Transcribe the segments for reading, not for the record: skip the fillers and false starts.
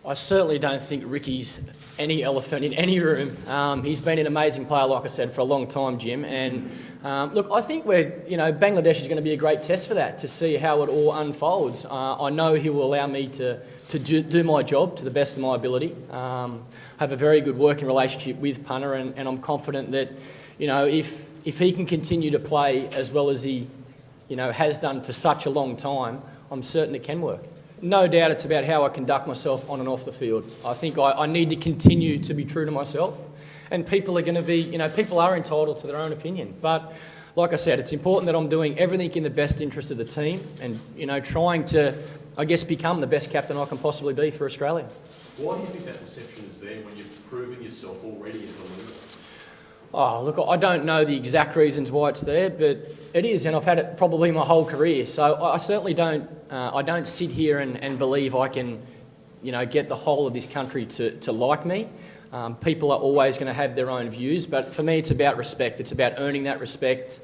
I certainly don't think Ricky's any elephant in any room. He's been an amazing player, like I said, for a long time, Jim. And look, I think Bangladesh is going to be a great test for that, to see how it all unfolds. I know he will allow me to do my job to the best of my ability. Have a very good working relationship with Punter, and I'm confident that, if he can continue to play as well as he, has done for such a long time, I'm certain it can work. No doubt it's about how I conduct myself on and off the field. I think I need to continue to be true to myself, and people are going to be, people are entitled to their own opinion. But like I said, it's important that I'm doing everything in the best interest of the team and, trying to, become the best captain I can possibly be for Australia. Why do you think that perception is there when you've proven yourself already as a leader? Oh, look, I don't know the exact reasons why it's there, but it is, and I've had it probably my whole career. So I certainly don't sit here and believe I can, get the whole of this country to like me. People are always going to have their own views, but for me it's about respect. It's about earning that respect,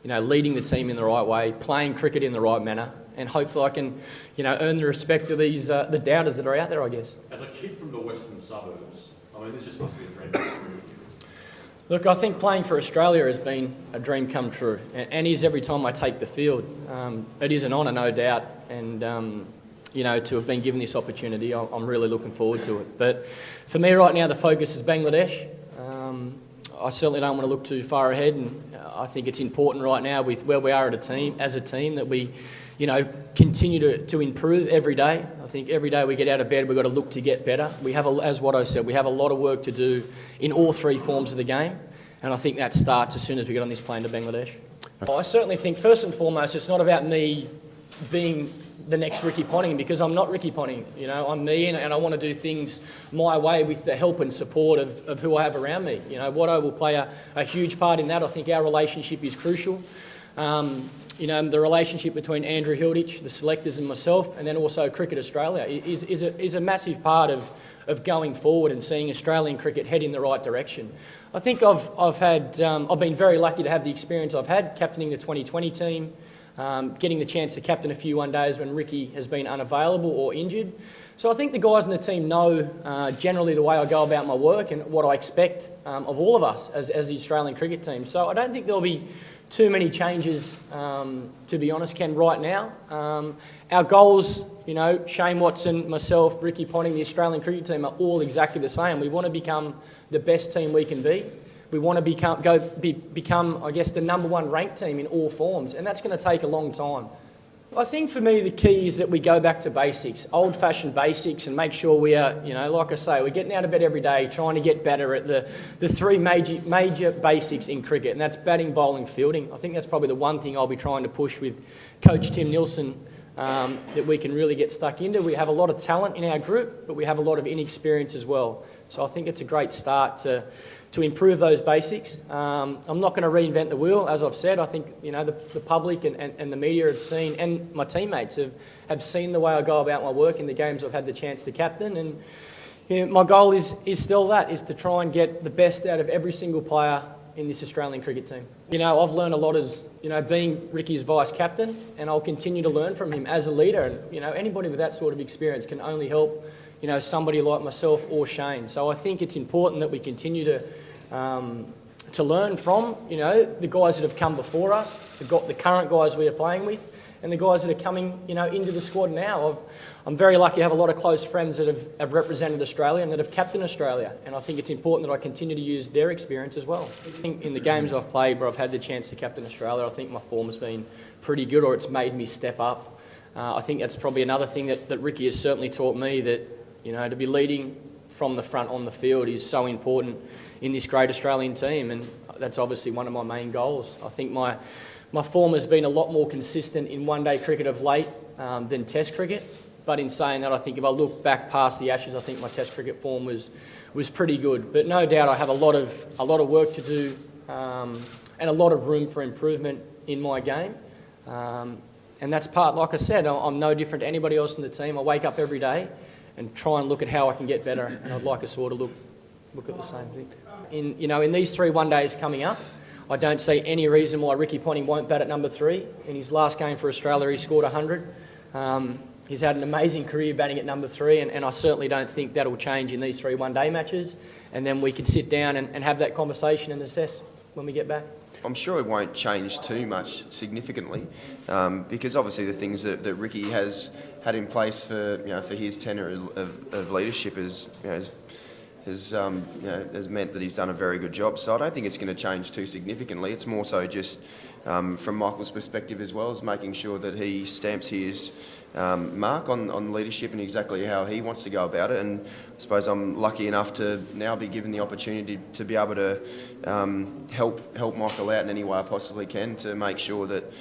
leading the team in the right way, playing cricket in the right manner, and hopefully I can, earn the respect of these the doubters that are out there, I guess. As a kid from the western suburbs, this just must be a dream come true. Look, I think playing for Australia has been a dream come true, and is every time I take the field. It is an honour, no doubt, and to have been given this opportunity, I'm really looking forward to it. But for me right now, the focus is Bangladesh. I certainly don't want to look too far ahead, and I think it's important right now with where we are as a team that we, continue to improve every day. I think every day we get out of bed, we've got to look to get better. We have, as what I said, we have a lot of work to do in all three forms of the game, and I think that starts as soon as we get on this plane to Bangladesh. I certainly think, first and foremost, it's not about me being the next Ricky Ponting, because I'm not Ricky Ponting. I'm me, and I want to do things my way with the help and support of who I have around me. Watto will play a huge part in that. I think our relationship is crucial. The relationship between Andrew Hilditch, the selectors, and myself, and then also Cricket Australia is a massive part of going forward and seeing Australian cricket head in the right direction. I think I've been very lucky to have the experience I've had captaining the 2020 team, getting the chance to captain a few one-days when Ricky has been unavailable or injured. So I think the guys in the team know generally the way I go about my work and what I expect of all of us as the Australian cricket team. So I don't think there'll be too many changes, to be honest, Ken, right now. Our goals, Shane Watson, myself, Ricky Ponting, the Australian cricket team are all exactly the same. We want to become the best team we can be. We want to become, the number one ranked team in all forms, and that's going to take a long time. I think for me the key is that we go back to basics, old-fashioned basics, and make sure we are, like I say, we're getting out of bed every day trying to get better at the three major basics in cricket, and that's batting, bowling, fielding. I think that's probably the one thing I'll be trying to push with Coach Tim Nielsen, that we can really get stuck into. We have a lot of talent in our group, but we have a lot of inexperience as well. So I think it's a great start to improve those basics. I'm not going to reinvent the wheel, as I've said. I think the public and the media have seen, and my teammates have seen the way I go about my work in the games I've had the chance to captain. And my goal is still to try and get the best out of every single player in this Australian cricket team. I've learned a lot as being Ricky's vice captain, and I'll continue to learn from him as a leader. And anybody with that sort of experience can only help somebody like myself or Shane. So I think it's important that we continue to learn from, the guys that have come before us, the current guys we are playing with, and the guys that are coming, into the squad now. I'm very lucky to have a lot of close friends that have represented Australia and that have captained Australia, and I think it's important that I continue to use their experience as well. I think in the games I've played where I've had the chance to captain Australia, I think my form has been pretty good, or it's made me step up. I think that's probably another thing that Ricky has certainly taught me, that to be leading from the front on the field is so important in this great Australian team, and that's obviously one of my main goals. I think my form has been a lot more consistent in one-day cricket of late than Test cricket, but in saying that, I think if I look back past the Ashes, I think my Test cricket form was pretty good. But no doubt I have a lot of work to do and a lot of room for improvement in my game. And that's part, like I said, I'm no different to anybody else in the team. I wake up every day and try and look at how I can get better, and I'd like to sort of look at the same thing. In these 3 one-days coming up, I don't see any reason why Ricky Ponting won't bat at number 3. In his last game for Australia, he scored 100. He's had an amazing career batting at number 3, and I certainly don't think that'll change in these 3 one-day matches. And then we can sit down and have that conversation and assess when we get back. I'm sure it won't change too much significantly, because obviously the things that Ricky has had in place for his tenure of leadership has meant that he's done a very good job. So I don't think it's going to change too significantly. It's more so just from Michael's perspective as well, as making sure that he stamps his mark on leadership and exactly how he wants to go about it. And I suppose I'm lucky enough to now be given the opportunity to be able to help Michael out in any way I possibly can to make sure that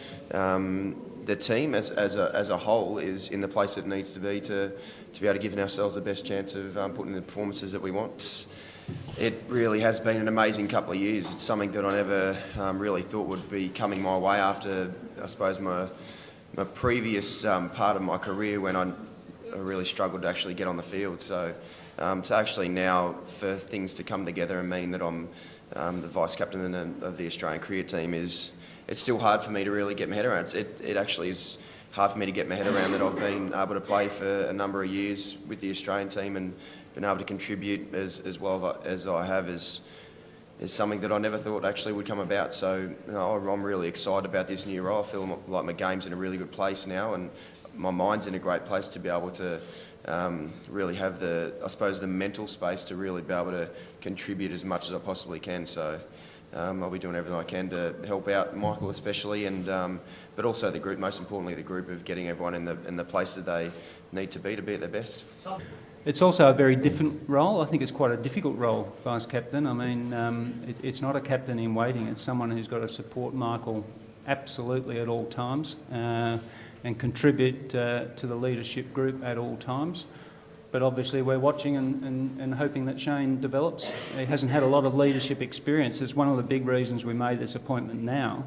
the team as a whole is in the place it needs to be be able to give ourselves the best chance of putting in the performances that we want. It really has been an amazing couple of years. It's something that I never really thought would be coming my way after, I suppose, my previous part of my career when I really struggled to actually get on the field. So to actually now for things to come together and mean that I'm the vice captain of the Australian career team it's still hard for me to really get my head around. It actually is hard for me to get my head around that I've been able to play for a number of years with the Australian team and been able to contribute as well as I have is something that I never thought actually would come about. So I'm really excited about this new role. I feel like my game's in a really good place now and my mind's in a great place to be able to really have the mental space to really be able to contribute as much as I possibly can. So I'll be doing everything I can to help out Michael especially, and but also the group. Most importantly, the group of getting everyone in the place that they need to be at their best. It's also a very different role. I think it's quite a difficult role, vice captain. I mean, it's not a captain in waiting. It's someone who's got to support Michael absolutely at all times and contribute to the leadership group at all times. But obviously we're watching and hoping that Shane develops. He hasn't had a lot of leadership experience. It's one of the big reasons we made this appointment now,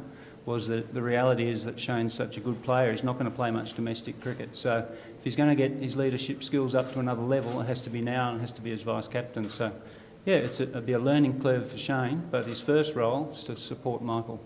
was that the reality is that Shane's such a good player, he's not going to play much domestic cricket. So if he's going to get his leadership skills up to another level, it has to be now and it has to be as vice-captain. So yeah, it'll be a learning curve for Shane, but his first role is to support Michael.